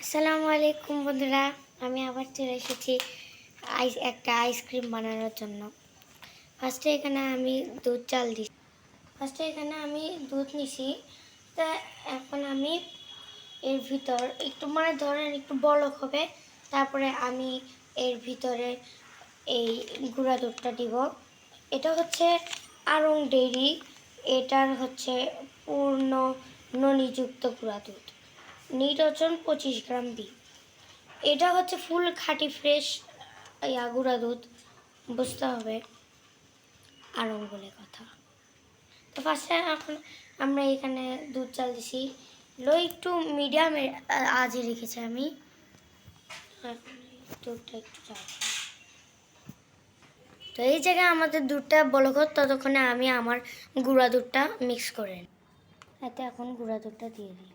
আসসালামু আলাইকুম বন্ধুরা, আমি আবার চলে এসেছি একটা আইসক্রিম বানানোর জন্য। ফার্স্টে এখানে আমি দুধ নিছি। তা এখন আমি এর ভিতর একটু ধরেন একটু বলক হবে, তারপরে আমি এর ভিতরে এই গুঁড়া দুধটা দিব। এটা হচ্ছে আড়ং ডেইরি, এটার হচ্ছে পূর্ণ ননিযুক্ত গুঁড়া দুধ, নির্বাচন 25 গ্রাম বি। এটা হচ্ছে ফুল খাঁটি ফ্রেশ গুঁড়া দুধ, বুঝতে হবে আড়ং বলে কথা। তো ফার্স্টে এখন আমরা এখানে দুধ চাল দিছি, লো একটু মিডিয়ামে আজে রেখেছি আমি। দুধটা একটু চাল, তো এই জায়গায় আমাদের দুধটা বলক, ততক্ষণে আমি আমার গুঁড়া দুধটা মিক্স করে নিই। এতে এখন গুঁড়া দুধটা দিয়ে দিই।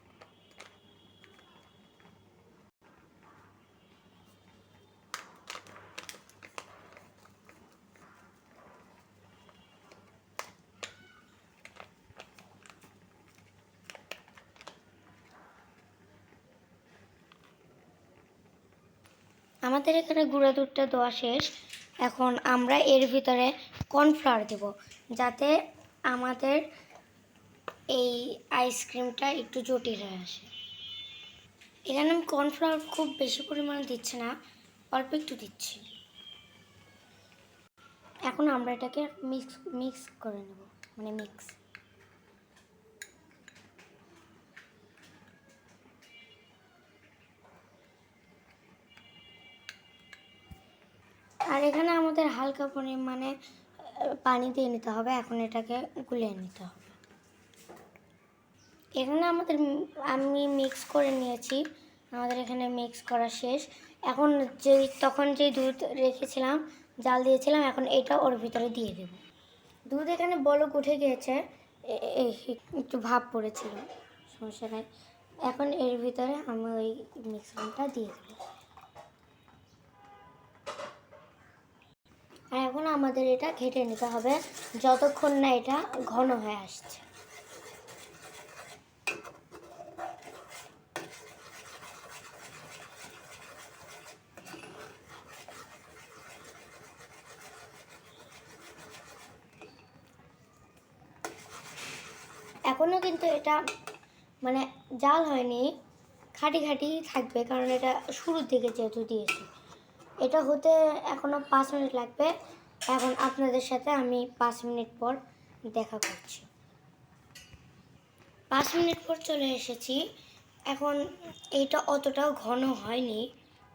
আমাদের এখানে গুঁড়া দুধটা দেওয়া শেষ। এখন আমরা এর ভিতরে কর্নফ্লাওয়ার দেব, যাতে আমাদের এই আইসক্রিমটা একটু জটিল হয়ে আসে। এখানে আমি কর্নফ্লাওয়ার খুব বেশি পরিমাণে দিচ্ছি না, অল্প একটু দিচ্ছি। এখন আমরা এটাকে মিক্স করে নেব, মিক্স। আর এখানে আমাদের হালকা পরিমাণে পানি দিয়ে নিতে হবে। এখন এটাকে গুলিয়ে নিতে হবে। এখানে আমি মিক্স করে নিয়েছি, আমাদের এখানে মিক্স করা শেষ। এখন তখন যে দুধ রেখেছিলাম, জাল দিয়েছিলাম, এখন এটা ওর ভিতরে দিয়ে দেব। দুধ এখানে বলক উঠে গিয়েছে, একটু ভাপ পড়েছিল, সমস্যা নাই। এখন এর ভিতরে আমি ওই মিশ্রণটা দিয়ে দেব। আর এখন আমাদের এটা ঘেটে নিতে হবে যতক্ষণ না এটা ঘন হয়ে আসছে। এখনও কিন্তু এটা জাল হয়নি, খাঁটি খাঁটি থাকবে, কারণ এটা শুরুর দিকে যেহেতু দিয়েছি। এটা হতে এখনও 5 মিনিট লাগবে। এখন আপনাদের সাথে আমি 5 মিনিট পর দেখা করছি। 5 মিনিট পর চলে এসেছি। এখন এটা অতটাও ঘন হয়নি,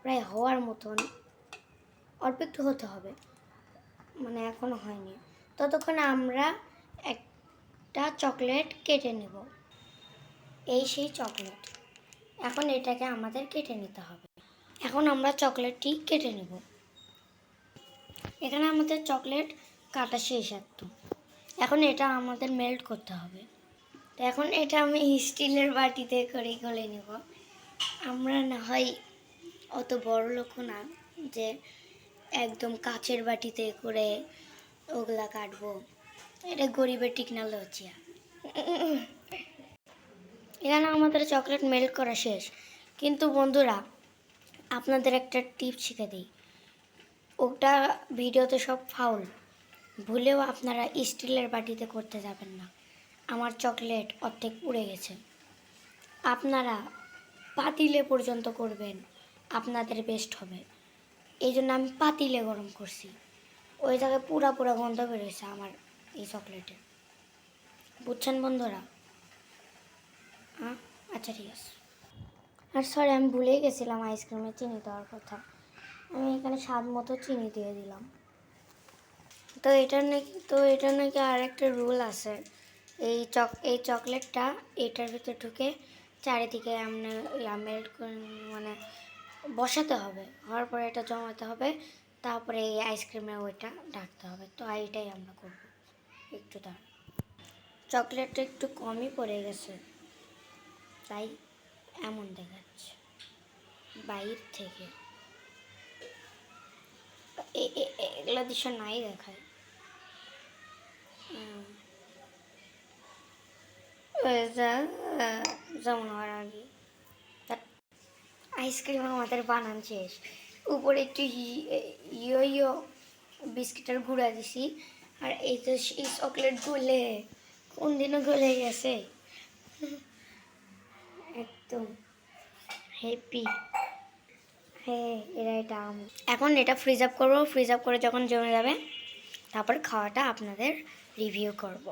প্রায় হওয়ার মতন, অল্প একটু হতে হবে, এখনও হয়নি। ততক্ষণে আমরা একটা চকলেট কেটে নেব। এই সেই চকলেট, এখন এটাকে আমাদের কেটে নিতে হবে। এখন আমরা চকলেটটি কেটে নেব। এখানে আমাদের চকলেট কাটা শেষ একদম। এখন এটা আমাদের মেল্ট করতে হবে। তো এখন এটা আমি স্টিলের বাটিতে করে গলে নেব। আমরা না হয় অত বড় লোক না যে একদম কাচের বাটিতে করে ওগুলা কাটবো, এটা গরিবের টিকনা লজ্জা। এখানে আমাদের চকলেট মেল্ট করা শেষ, কিন্তু বন্ধুরা আপনাদের একটা টিপ শিখে দিই, ওটা ভিডিওতে সব ফাউল, ভুলেও আপনারা স্টিলের বাটিতে করতে যাবেন না। আমার চকলেট অর্ধেক উড়ে গেছে। আপনারা পাতিলে পর্যন্ত করবেন, আপনাদের বেস্ট হবে। এই জন্য আমি পাতিলে গরম করছি, ওই জায়গায় পুরা গন্ধ বেরোয়েছে আমার এই চকলেটে, বুঝছেন বন্ধুরা? আচ্ছা ঠিক আছে। আর সরি, আমি ভুলেই গেছিলাম আইসক্রিমে চিনি দেওয়ার কথা। আমি এখানে স্বাদ মতো চিনি দিয়ে দিলাম। তো এটা নাকি আর একটা রুল আছে, এই চকলেটটা এটার ভিতরে ঢুকে চারিদিকে মেল্ট বসাতে হবে, হওয়ার পরে এটা জমাতে হবে, তারপরে এই আইসক্রিমে ওইটা ঢাকতে হবে। তো এইটাই আমরা করব। একটু দাঁড়ান, চকলেটটা একটু কমই পড়ে গেছে, তাই এমন দেখাচ্ছে বাইর থেকে। এগুলো দৃশ্য নাই দেখায়। যেমন হওয়ার আগে আইসক্রিম আমাদের বানান শেষ। উপরে একটু ইয়ো ইয়ো বিস্কিটের গুঁড়া দিছি। আর এই তো এই চকলেট গলে কোন দিনও গলে গেছে একদম হ্যাপি। হ্যাঁ এটা এখন এটা ফ্রিজ আপ করবো। ফ্রিজ আপ করে যখন জমে যাবে তারপর খাওয়াটা আপনাদের রিভিউ করব।